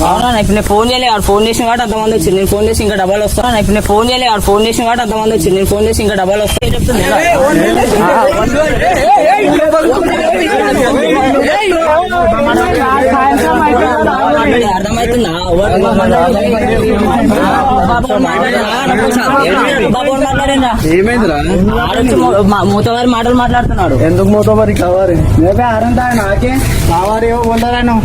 అవునా ఇప్పుడు నేను ఫోన్ చేయలే, ఆడు ఫోన్ చేసిన కాబట్టి అంతమంది వచ్చింది. నేను ఫోన్ చేసి ఇంకా డబ్బాలు వస్తాను. ఇప్పుడు నేను ఫోన్ చేయలే, ఆడు ఫోన్ చేసిన కాబట్టి అంతమంది వచ్చింది. నేను ఫోన్ చేసి ఇంకా డబ్బాలు వస్తాయి చెప్తుంది. అర్థమవుతుందా? ఏమైందిరా? మూతవారి మాటలు మాట్లాడుతున్నాడు. ఎందుకు మూతవారి కావాలి? నాకే కావాలి ఏమో పొందాను.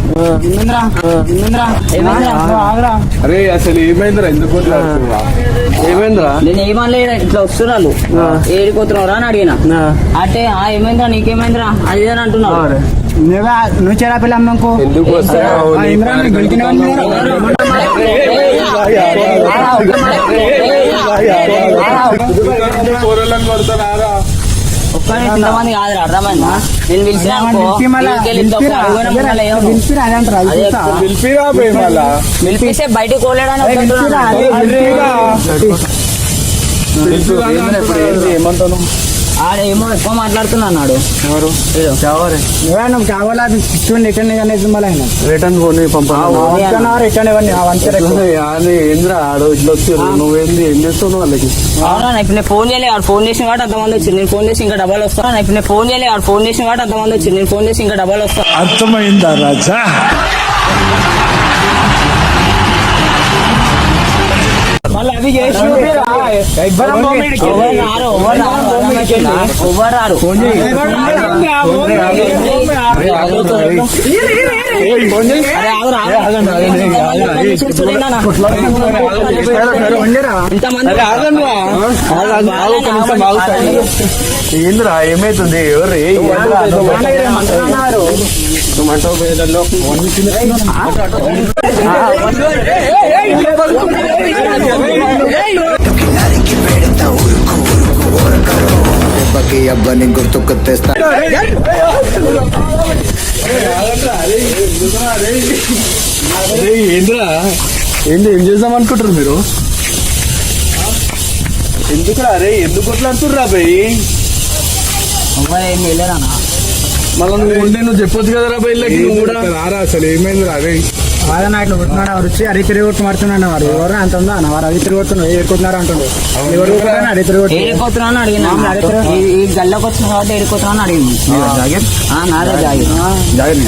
అరే అసలు ఏమైందిరా? ఎందుకు ఏమైందిరా? నేను ఏమనలేదు, ఇట్లా వస్తున్నాను ఏడిపోతున్నావురా అని అడిగిన. అంటే ఏమైందిరా, నీకేమైందిరా అది అని అంటున్నావు. నువ్వు చెరా పిల్ల అమ్మకు ఎందుకు ఇంతమంది కాదురా, అర్థమైందా? నేను పిలిపిస్తే బయటకు కోలేడని ఏమంటాను? ఆడేమో ఎక్కువ మాట్లాడుతున్నా అన్నాడు. ఎవరు కావాలా? రిటర్న్ పోనీ ఏంద్రా ఆడు ఇట్లా వచ్చారు. నువ్వేంది ఏం చేస్తున్నావు వాళ్ళకి? అవునా ఇప్పుడు నేను ఫోన్ చేయలే, ఆడు ఫోన్ చేసిన కాబట్టి అంతమంది వచ్చింది. నేను ఫోన్ చేసి ఇంకా డబ్బాలు వస్తాను. ఇప్పుడు నేను ఫోన్ చేయలే, ఆడు ఫోన్ చేసిన కాబట్టి అంతమంది వచ్చింది. నేను ఫోన్ చేసి ఇంకా డబ్బాలు వస్తాను. అర్థమైందా రాజా? మళ్ళీ అవి చేసి ఏంద్రా ఏమైతుంది? ఎవరు అబ్బాని గుర్తుకు తెస్తా. ఏంద్రా ఏంది? ఏం చేద్దాం అనుకుంటారు మీరు? ఎందుకురా రే? ఎందుకు కొట్లాడుతుర్రా భయ్? ఏం వెళ్ళారా మళ్ళీ నువ్వు ఉండే నువ్వు చెప్పొచ్చు కదరా బయలుకి. నువ్వు కూడా రారా? అసలు ఏమైందిరా? అదే వాదన ఇట్లా కొట్టున్నాడు. వారు వచ్చి అరి తిరిగి కొట్టు మారుతున్నాడు. వారు ఎవరు అంత ఉందా? వారు అది తిరిగి కొడుతున్నారు, ఏడుకుంటున్నారు అంటుండే. ఎవరు అడి తిరిగి కొట్టి ఏడుకోతున్నాను అడిగిన. ఈ గల్లోకి వచ్చిన కాబట్టి ఏడుకోతున్నాను అడిగింది. నాదే జాగిర్. జాగిర్